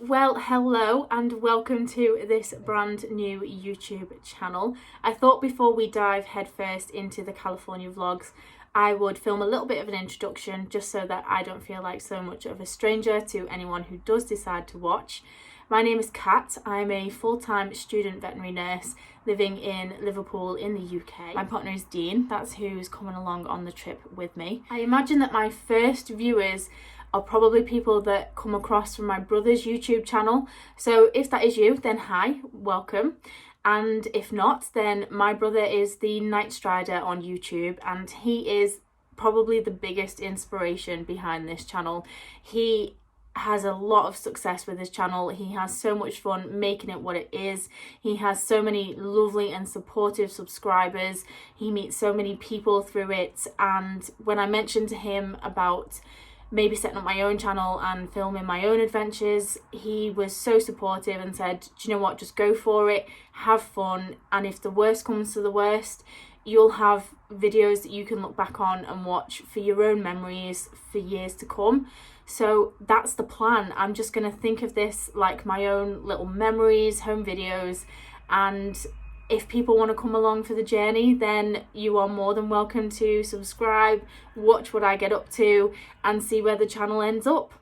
Well, hello and welcome to this brand new YouTube channel. I thought before we dive headfirst into the California vlogs, I would film a little bit of an introduction just so that I don't feel like so much of a stranger to anyone who does decide to watch. My name is Kat. I'm a full-time student veterinary nurse living in Liverpool in the UK. My partner is Dean, that's who's coming along on the trip with me. I imagine that my first viewers are probably people that come across from my brother's YouTube channel. So if that is you, then hi, welcome. And if not, then my brother is the Knightstrider on YouTube, and he is probably the biggest inspiration behind this channel. He has a lot of success with his channel. He has so much fun making it what it is. He has so many lovely and supportive subscribers. He meets so many people through it. And when I mentioned to him about maybe setting up my own channel and filming my own adventures, he was so supportive and said, do you know what, just go for it, have fun, and if the worst comes to the worst, you'll have videos that you can look back on and watch for your own memories for years to come. So that's the plan. I'm just going to think of this like my own little memories, home videos, and if people want to come along for the journey, then you are more than welcome to subscribe, watch what I get up to, and see where the channel ends up.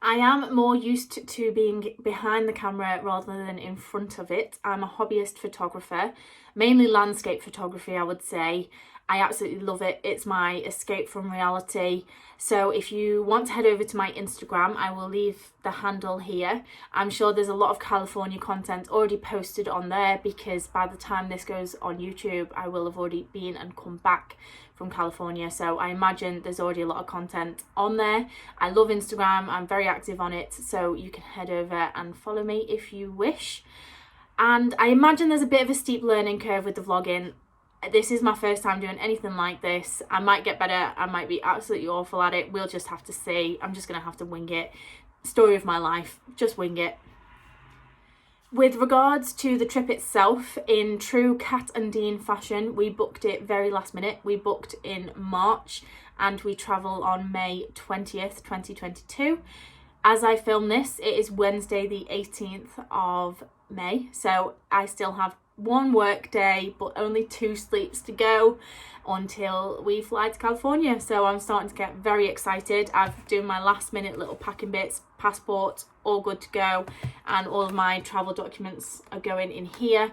I am more used to being behind the camera rather than in front of it. I'm a hobbyist photographer, mainly landscape photography, I would say. I absolutely love it. It's my escape from reality. So if you want to head over to my Instagram, I will leave the handle here. I'm sure there's a lot of California content already posted on there, because by the time this goes on YouTube, I will have already been and come back from California. So I imagine there's already a lot of content on there. I love Instagram. I'm very active on it. So you can head over and follow me if you wish. And I imagine there's a bit of a steep learning curve with the vlogging. This is my first time doing anything like this. I might get better, I might be absolutely awful at it. We'll just have to see. I'm just going to have to wing it. Story of my life, just wing it. With regards to the trip itself, in true Kat and Dean fashion, we booked it very last minute. We booked in March and we travel on May 20th, 2022. As I film this, it is Wednesday the 18th of May, so I still have one work day but only 2 sleeps to go until we fly to California. So I'm starting to get very excited. I've done my last minute little packing bits, passport all good to go, and all of my travel documents are going in here.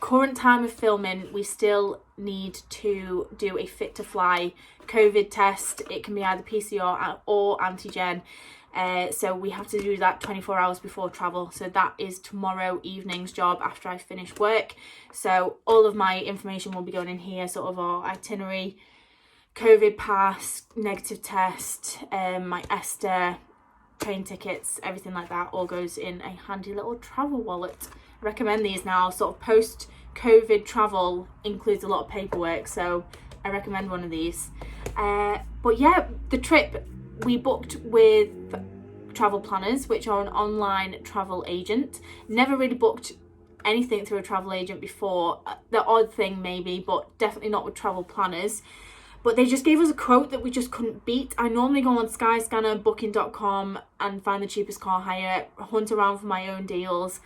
Current time of filming, we still need to do a fit to fly COVID test. It can be either PCR or antigen. So we have to do that 24 hours before travel. So that is tomorrow evening's job after I finish work. So all of my information will be going in here, sort of our itinerary, COVID pass, negative test, my ESTA, train tickets, everything like that all goes in a handy little travel wallet. I recommend these now. Sort of post-COVID travel includes a lot of paperwork, so I recommend one of these. But yeah, the trip we booked with Travel Planners, which are an online travel agent. Never really booked anything through a travel agent before. The odd thing maybe, but definitely not with Travel Planners. But they just gave us a quote that we just couldn't beat. I normally go on Skyscanner, Booking.com and find the cheapest car hire, hunt around for my own deals,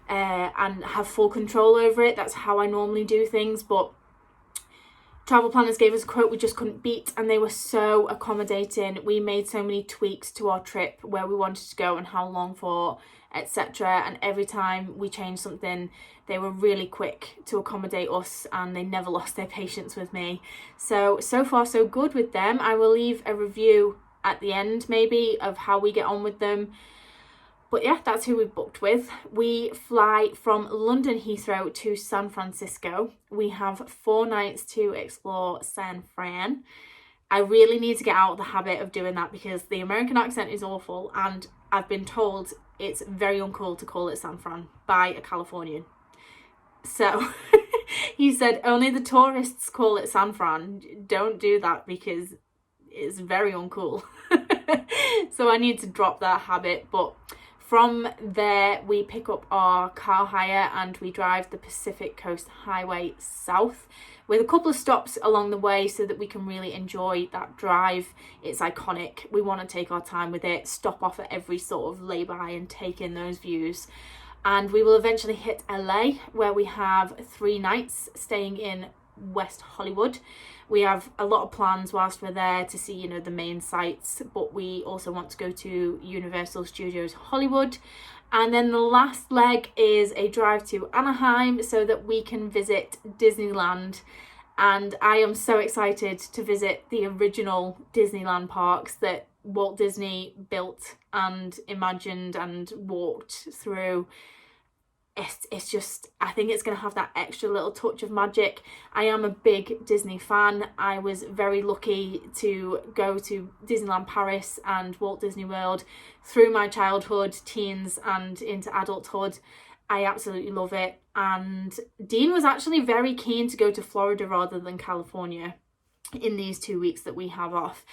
and have full control over it. That's how I normally do things, but Travel Planners gave us a quote we just couldn't beat, and they were so accommodating. We made so many tweaks to our trip, where we wanted to go and how long for, etc. And every time we changed something, they were really quick to accommodate us, and they never lost their patience with me. So far so good with them. I will leave a review at the end maybe of how we get on with them. But yeah, that's who we booked with. We fly from London Heathrow to San Francisco. We have 4 nights to explore San Fran. I really need to get out of the habit of doing that because the American accent is awful, and I've been told it's very uncool to call it San Fran by a Californian. So he said only the tourists call it San Fran. Don't do that because it's very uncool. So I need to drop that habit. But From there, we pick up our car hire and we drive the Pacific Coast Highway south with a couple of stops along the way so that we can really enjoy that drive. It's iconic. We want to take our time with it, stop off at every sort of lay-by and take in those views. And we will eventually hit LA, where we have 3 nights staying in West Hollywood. We have a lot of plans whilst we're there to see, you know, the main sites, but we also want to go to Universal Studios Hollywood. And then the last leg is a drive to Anaheim so that we can visit Disneyland. And I am so excited to visit the original Disneyland parks that Walt Disney built and imagined and walked through. It's just, I think it's going to have that extra little touch of magic. I am a big Disney fan. I was very lucky to go to Disneyland Paris and Walt Disney World through my childhood, teens and into adulthood. I absolutely love it. And Dean was actually very keen to go to Florida rather than California in these 2 weeks that we have off.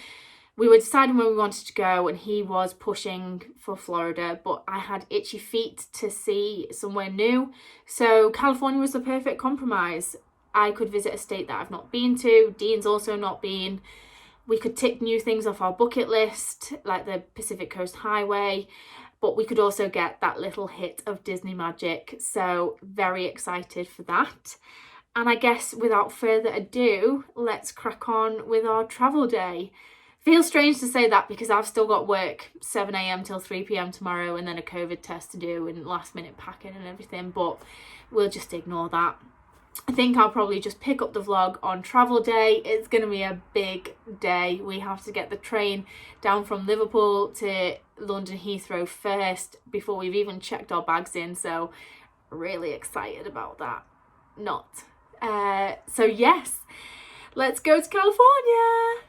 We were deciding where we wanted to go and he was pushing for Florida, but I had itchy feet to see somewhere new. So California was the perfect compromise. I could visit a state that I've not been to. Dean's also not been. We could tick new things off our bucket list, like the Pacific Coast Highway, but we could also get that little hit of Disney magic. So very excited for that. And I guess without further ado, let's crack on with our travel day. Feels strange to say that because I've still got work 7 a.m. till 3 p.m. tomorrow and then a COVID test to do and last minute packing and everything, but we'll just ignore that. I think I'll probably just pick up the vlog on travel day. It's going to be a big day. We have to get the train down from Liverpool to London Heathrow first before we've even checked our bags in, so really excited about that. So yes, let's go to California.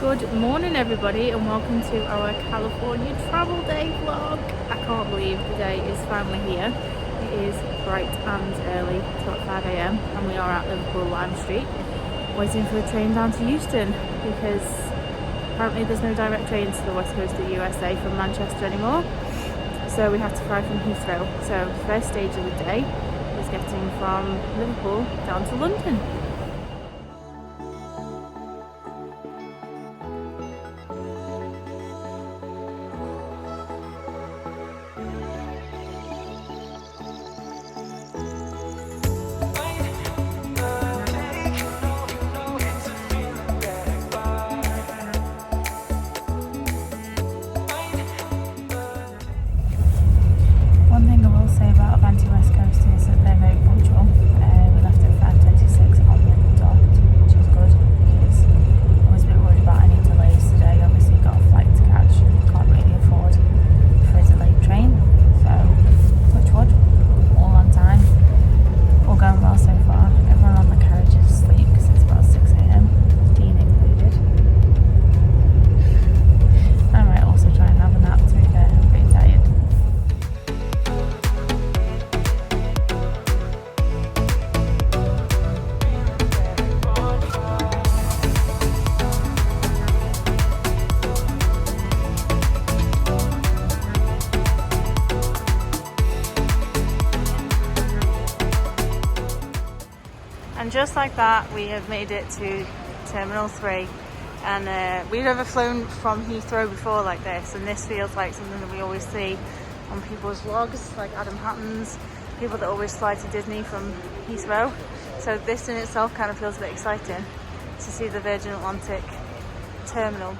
Good morning everybody and welcome to our California travel day vlog. I can't believe the day is finally here. It is bright and early, it's about 5 a.m. and we are at Liverpool Lime Street waiting for the train down to Euston because apparently there's no direct trains to the west coast of the USA from Manchester anymore, so we have to fly from Heathrow. So the first stage of the day is getting from Liverpool down to London. One thing I will say about Avanti West Coast is that they're very punctual. We left at 5:26 on And just like that, we have made it to Terminal 3. And we've never flown from Heathrow before like this, and this feels like something that we always see on people's vlogs, like Adam Hatton's, people that always fly to Disney from Heathrow. So this in itself kind of feels a bit exciting to see the Virgin Atlantic terminal.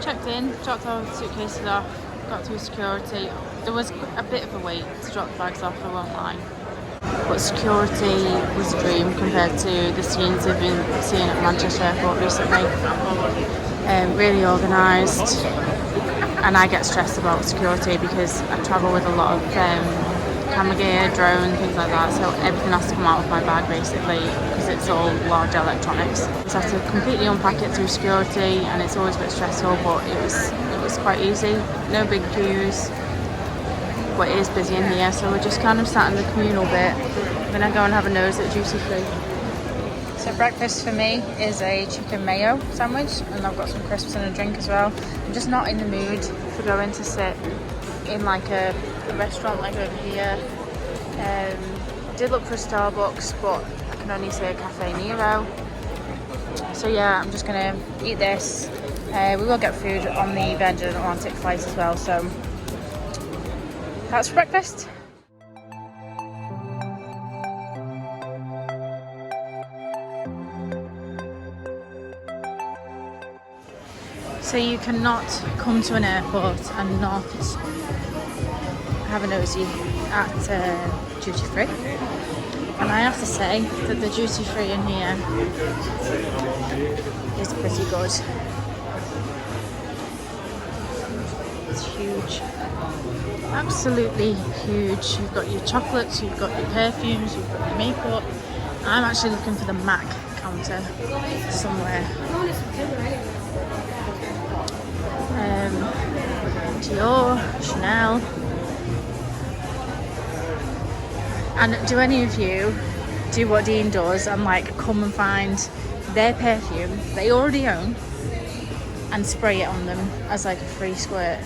Checked in, dropped our suitcases off, got through security. There was a bit of a wait to drop the bags off, I won't lie. But security was a dream compared to the scenes I've been seeing at Manchester Airport recently. Really organised, and I get stressed about security because I travel with a lot of camera gear, drone, things like that, so everything has to come out of my bag basically because it's all large electronics. So I have to completely unpack it through security, and it's always a bit stressful, but it was quite easy, no big queues. But it is busy in here, so we're just kind of sat in the communal bit. I'm gonna go and have a nose at duty free. So breakfast for me is a chicken mayo sandwich, and I've got some crisps and a drink as well. I'm just not in the mood for going to sit in like a restaurant like over here. Did look for a Starbucks, but I can only say a Cafe Nero. So yeah, I'm just gonna eat this. We will get food on the Virgin Atlantic flight as well, so that's for breakfast. So you cannot come to an airport and not have a nosy at duty free. And I have to say that the duty free in here is pretty good. It's huge. Absolutely huge. You've got your chocolates, you've got your perfumes, you've got your makeup. I'm actually looking for the MAC counter somewhere. Dior, Chanel. And do any of you do what Dean does and like come and find their perfume they already own and spray it on them as like a free squirt?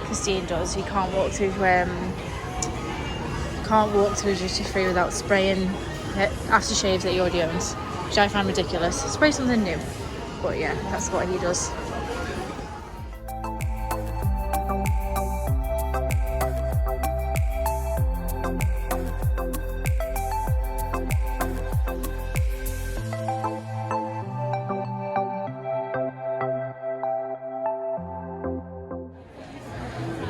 Because Dean does. He can't walk through duty free without spraying aftershaves that he already owns, which I find ridiculous. Spray something new, but yeah, that's what he does.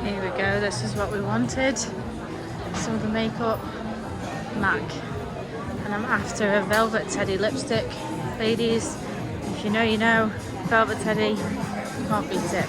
Here we go, this is what we wanted. Some of the makeup, MAC. And I'm after a Velvet Teddy lipstick. Ladies, if you know, you know. Velvet Teddy, you can't beat it.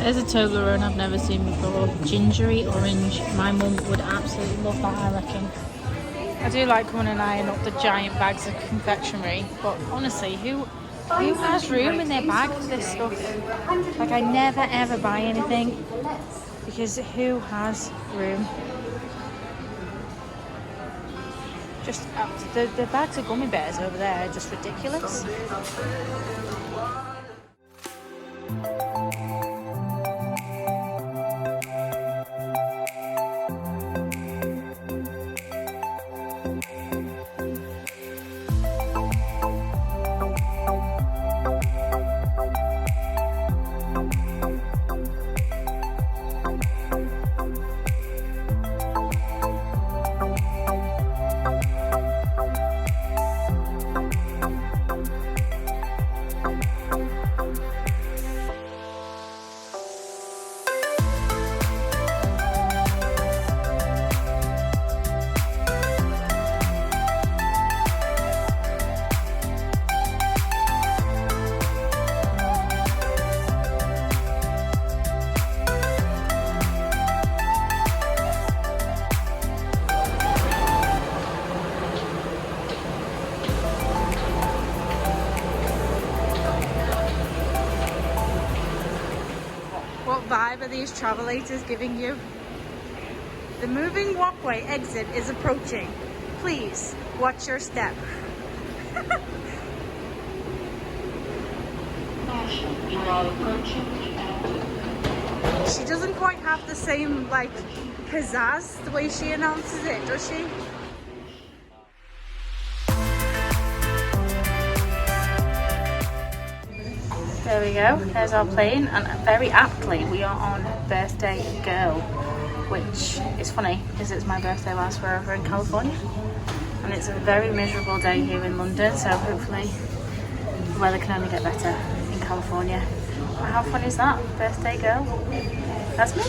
There's a Toblerone I've never seen before. Gingery orange. My mum would absolutely love that, I reckon. I do like coming and eyeing up the giant bags of confectionery, but honestly, who has room in their bag for this stuff? Like, I never ever buy anything because who has room? Just the bags of gummy bears over there are just ridiculous. What vibe are these travelators giving you? The moving walkway exit is approaching. Please watch your step. She doesn't quite have the same like pizzazz the way she announces it, does she? There we go, there's our plane, and very aptly we are on Birthday Girl, which is funny because it's my birthday last year over in California, and it's a very miserable day here in London, so hopefully the weather can only get better in California. But how fun is that? Birthday Girl? That's me.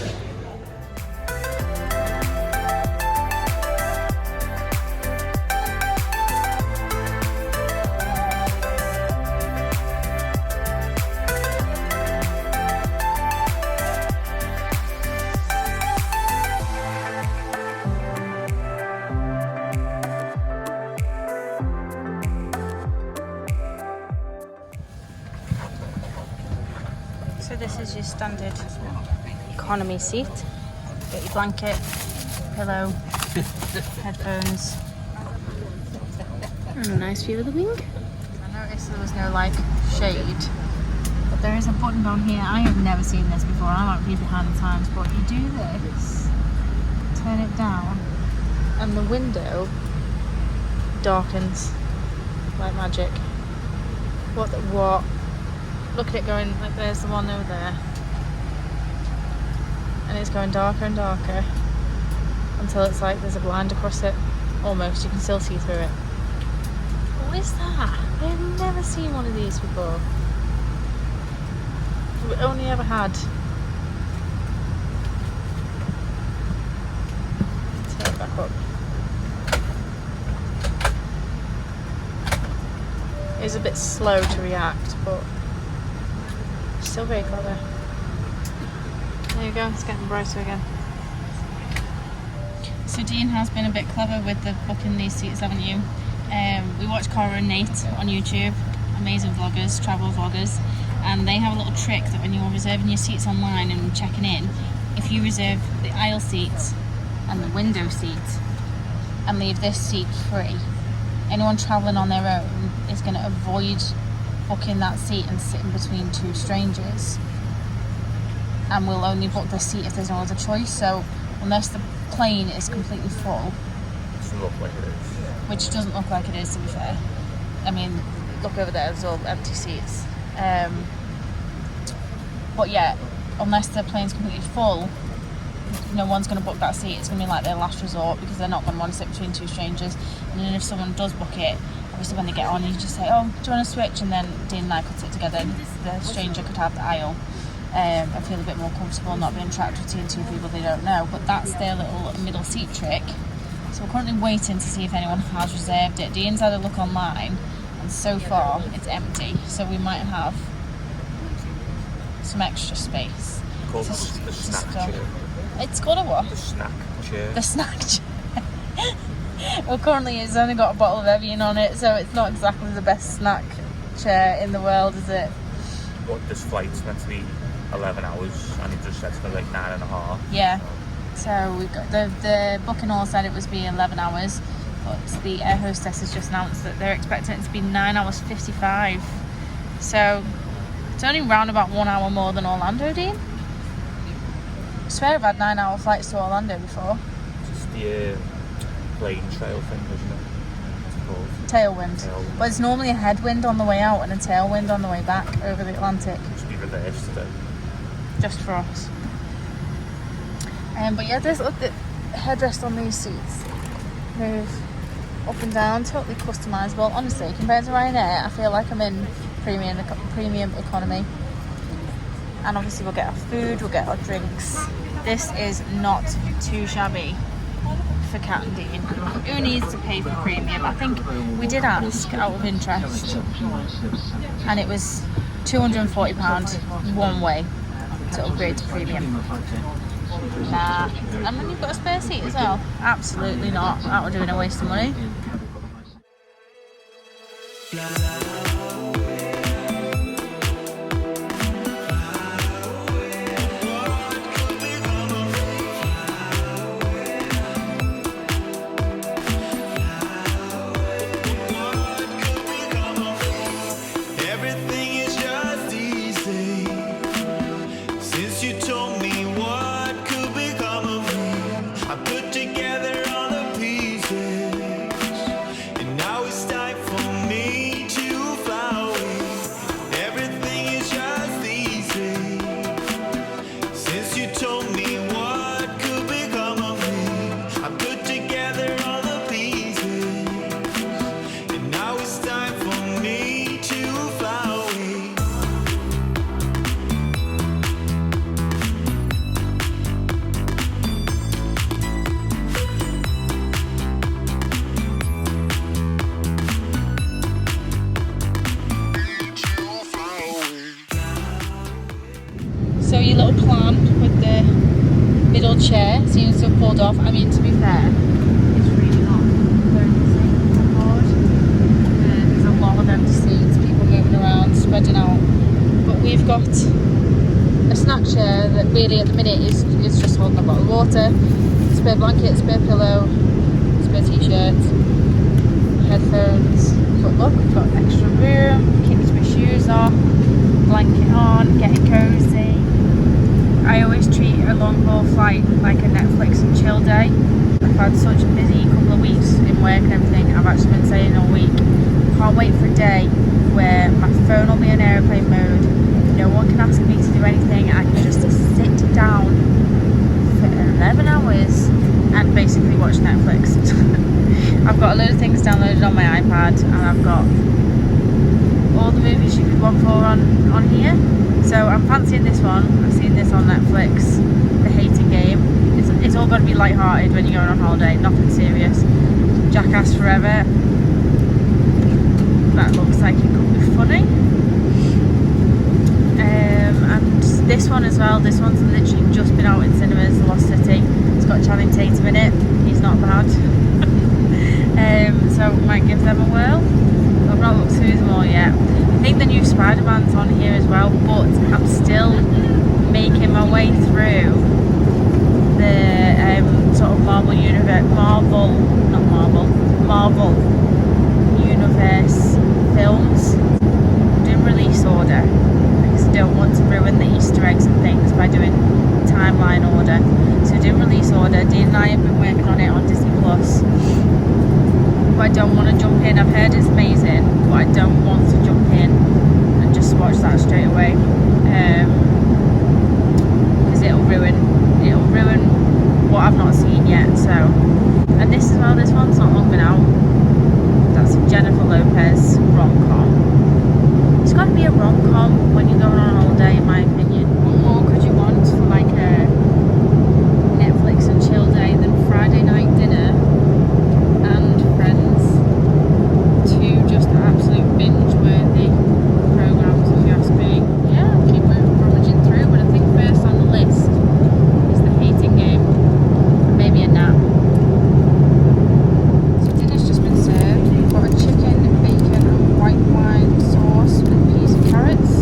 So this is your standard economy seat. Get your blanket, pillow, headphones, and a nice view of the wing. I noticed there was no like shade, but there is a button down here. I have never seen this before. I might be behind the times, but you do this, turn it down, and the window darkens like magic. What? Look at it going, like there's the one over there. And it's going darker and darker until it's like there's a blind across it. Almost, you can still see through it. What is that? I've never seen one of these before. We only ever had. Turn it back up. It was a bit slow to react, but still very clever. There you go, it's getting brighter again. So Dean has been a bit clever with the booking these seats, haven't you? We watch Cara and Nate on YouTube, amazing vloggers, travel vloggers, and they have a little trick that when you're reserving your seats online and checking in, if you reserve the aisle seats and the window seat and leave this seat free, anyone travelling on their own is going to avoid booking that seat and sitting between two strangers, and we'll only book the seat if there's no other choice. So unless the plane is completely full, it doesn't look like it is, which doesn't look like it is, to be fair. I mean, look over there, there's all empty seats. But yeah, unless the plane's completely full, no one's going to book that seat. It's going to be like their last resort because they're not going to want to sit between two strangers. And then if someone does book it, obviously when they get on, you just say, oh, do you want to switch? And then Dean and I could sit together and the stranger could have the aisle and feel a bit more comfortable, not being trapped between two people they don't know. But that's their little middle seat trick. So we're currently waiting to see if anyone has reserved it. Dean's had a look online and so far it's empty. So we might have some extra space. Called the snack chair. It's called a what? The snack chair. The snack chair. Well, currently it's only got a bottle of Evian on it, so it's not exactly the best snack chair in the world, is it? What, this flight's meant to be 11 hours and it just said it's going to be like 9.5. Yeah. So we've got the booking all said it was be 11 hours, but the air hostess has just announced that they're expecting it to be 9 hours 55. So it's only round about 1 hour more than Orlando, Dean. I swear I've had 9-hour flights to Orlando before. Just the plane trail thing, isn't it? What's it called? Tailwind. But it's normally a headwind on the way out and a tailwind on the way back over the Atlantic. It should be reversed today. Just for us. But yeah, there's look, the headrest on these seats move up and down, totally customisable. Honestly, compared to Ryanair, I feel like I'm in premium economy. And obviously we'll get our food, we'll get our drinks. This is not too shabby for Cat and Dean. Who needs to pay for premium? I think we did ask out of interest, and it was £240 one way to upgrade to premium. Nah. And then you've got a spare seat as well? Absolutely not. That would have been a waste of money. So your little plan with the middle chair seems to have pulled off. I mean, to be fair, it's really not very busy on board. There's a lot of empty seats, people moving around, spreading out. But we've got a snack chair that really at the minute is just holding a bottle of water, spare blanket, spare pillow, spare t-shirt, headphones. But look, we've got extra room, keeps my shoes off, blanket on, getting cozy. I always treat a long haul flight like a Netflix and chill day. I've had such a busy couple of weeks in work and everything. I've actually been saying all week, can't wait for a day where my phone will be in airplane mode, no one can ask me to do anything, I can just sit down for 11 hours and basically watch Netflix. I've got a load of things downloaded on my iPad, and I've got all the movies you could want for on here. So I'm fancying this one. I've seen this on Netflix, The Hating Game. It's all got to be light-hearted when you're going on holiday, nothing serious. Jackass Forever. That looks like it could be funny. And this one as well. This one's literally just been out in cinemas, The Lost City. It's got Channing Tatum in it. He's not bad. So might give them a whirl. I've not looked through them all yet. I think the new Spider-Man's on here as well, but I'm still making my way through the sort of Marvel Universe films. I'm doing release order because I don't want to ruin the Easter eggs and things by doing timeline order. So doing release order. Dean and I have been working on it on Disney Plus. But I don't want to jump in. I've heard it's amazing, but I don't want to jump in and just watch that straight away, because it'll ruin what I've not seen yet. So, and this as well. This one's not long been out. That's Jennifer Lopez rom-com. It's got to be a rom-com when you're going on holiday, in my opinion. What more could you want for like a Netflix and chill day than Friday night dinner and Friends? Two just absolute binge-worthy programs, if you ask me. Yeah, I'll keep rummaging through, but I think first on the list is The Hating Game, and maybe a nap. So dinner's just been served. We've got a chicken, bacon, and white wine sauce with peas and carrots,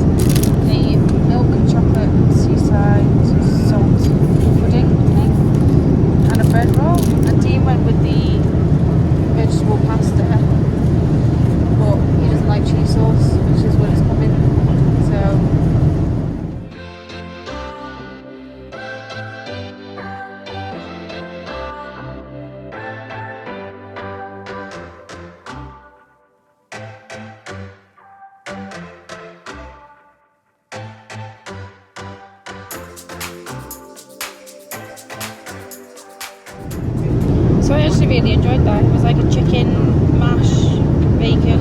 a milk and chocolate seaside salt pudding thing, and a bread roll. And Dean went with the vegetable pasta, but he doesn't like cheese sauce, which is what is coming. So I actually really enjoyed that. It was like a chicken, mash, bacon,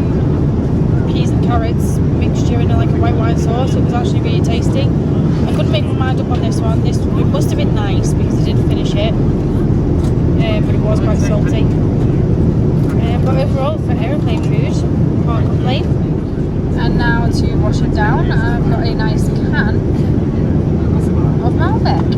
peas and carrots mixture in like a white wine sauce. It was actually really tasty. I couldn't make my mind up on this one. It must have been nice because I did finish it, but it was quite salty. But overall, for aeroplane food, can't complain. And now to wash it down, I've got a nice can of Malbec.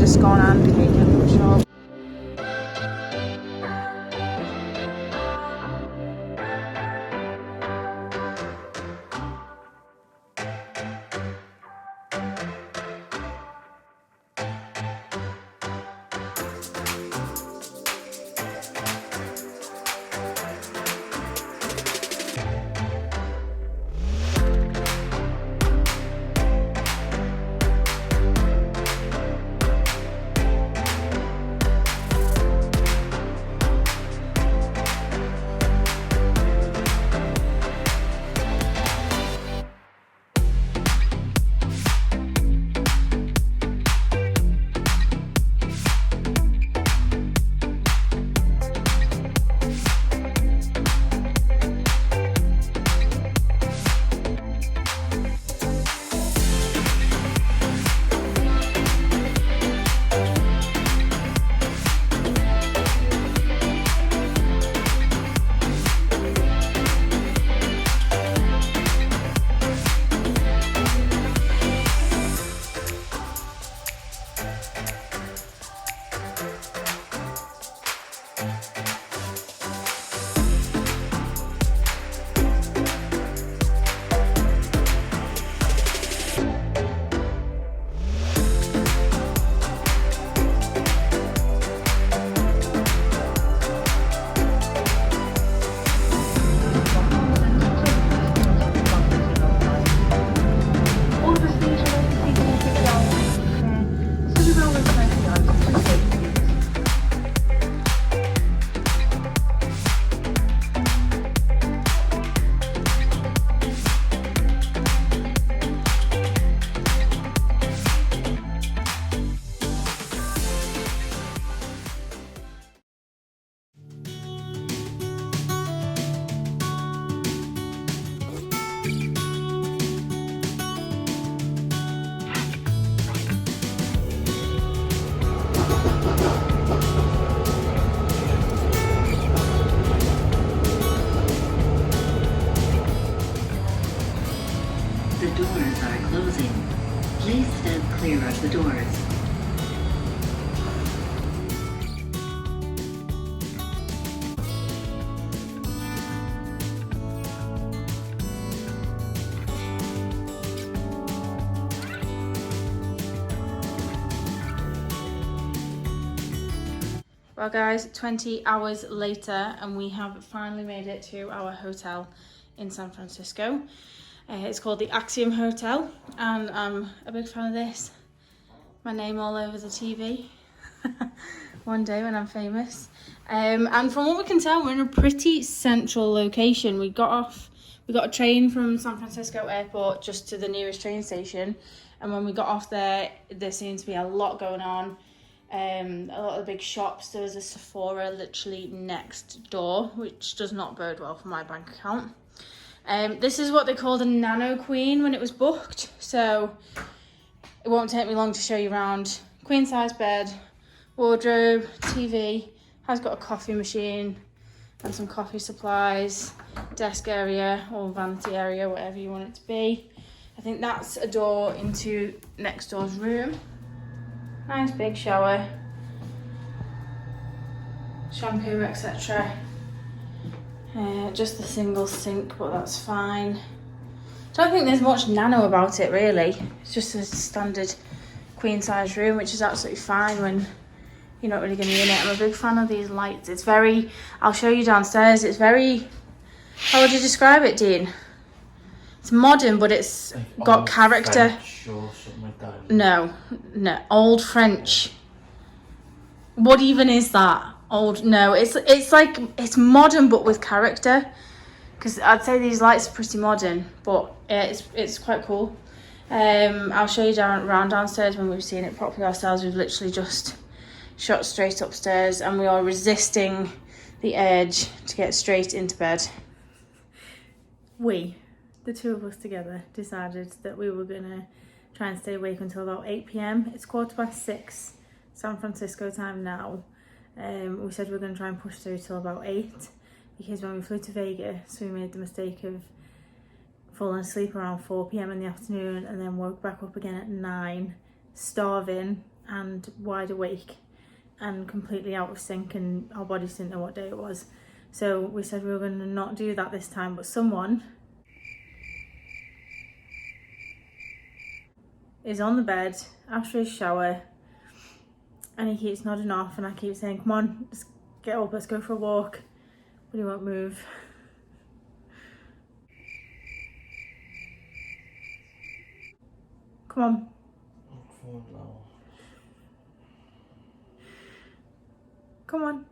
a scone and a cake, I'm sure. Please stand clear of the doors. Well guys, 20 hours later and we have finally made it to our hotel in San Francisco. It's called the Axiom Hotel and I'm a big fan of this. My name all over the TV one day when I'm famous. And from what we can tell, we're in a pretty central location. We got a train from San Francisco Airport just to the nearest train station. And when we got off there seemed to be a lot going on. A lot of the big shops. There was a Sephora literally next door, which does not bode well for my bank account. This is what they called a nano queen when it was booked, so it won't take me long to show you around. Queen size bed, wardrobe, TV, has got a coffee machine and some coffee supplies, desk area or vanity area, whatever you want it to be. I think that's a door into next door's room. Nice big shower, shampoo, etc. Just the single sink, but that's fine. Don't think there's much nano about it really. It's just a standard queen size room, which is absolutely fine when you're not really going to be in it. I'm a big fan of these lights. It's very, I'll show you downstairs, it's very, how would you describe it, Dean? It's modern, but it's like got character. French or something like that. No, old French. What even is that? Old? No, it's like, it's modern but with character. Because I'd say these lights are pretty modern, but yeah, it's quite cool. I'll show you around downstairs when we've seen it properly ourselves. We've literally just shot straight upstairs and we are resisting the urge to get straight into bed. The two of us together decided that we were gonna try and stay awake until about 8 p.m. It's 6:15 San Francisco time now. We said we were gonna try and push through till about 8 because when we flew to Vegas, we made the mistake of falling asleep around 4 p.m. in the afternoon and then woke back up again at 9, starving and wide awake and completely out of sync, and our bodies didn't know what day it was. So we said we were going to not do that this time, but someone is on the bed after his shower and he keeps nodding off, and I keep saying, come on, let's get up, let's go for a walk, but he won't move. Come on. Come on.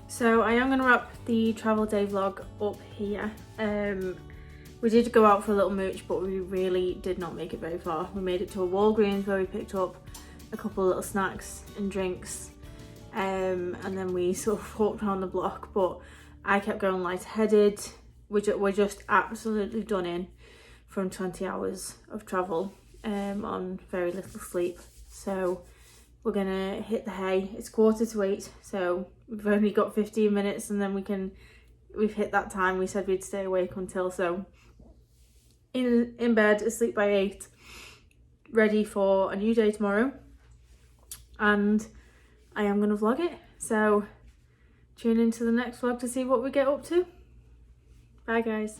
So I am going to wrap the travel day vlog up here. We did go out for a little mooch, but we really did not make it very far. We made it to a Walgreens where we picked up a couple of little snacks and drinks, and then we sort of walked around the block, but I kept going lightheaded. We're just absolutely done in from 20 hours of travel on very little sleep. So we're gonna hit the hay. It's 7:45, so we've only got 15 minutes and then we've hit that time we said we'd stay awake until. So in bed, asleep by 8, ready for a new day tomorrow, and I am gonna vlog it. So tune into the next vlog to see what we get up to. Bye guys.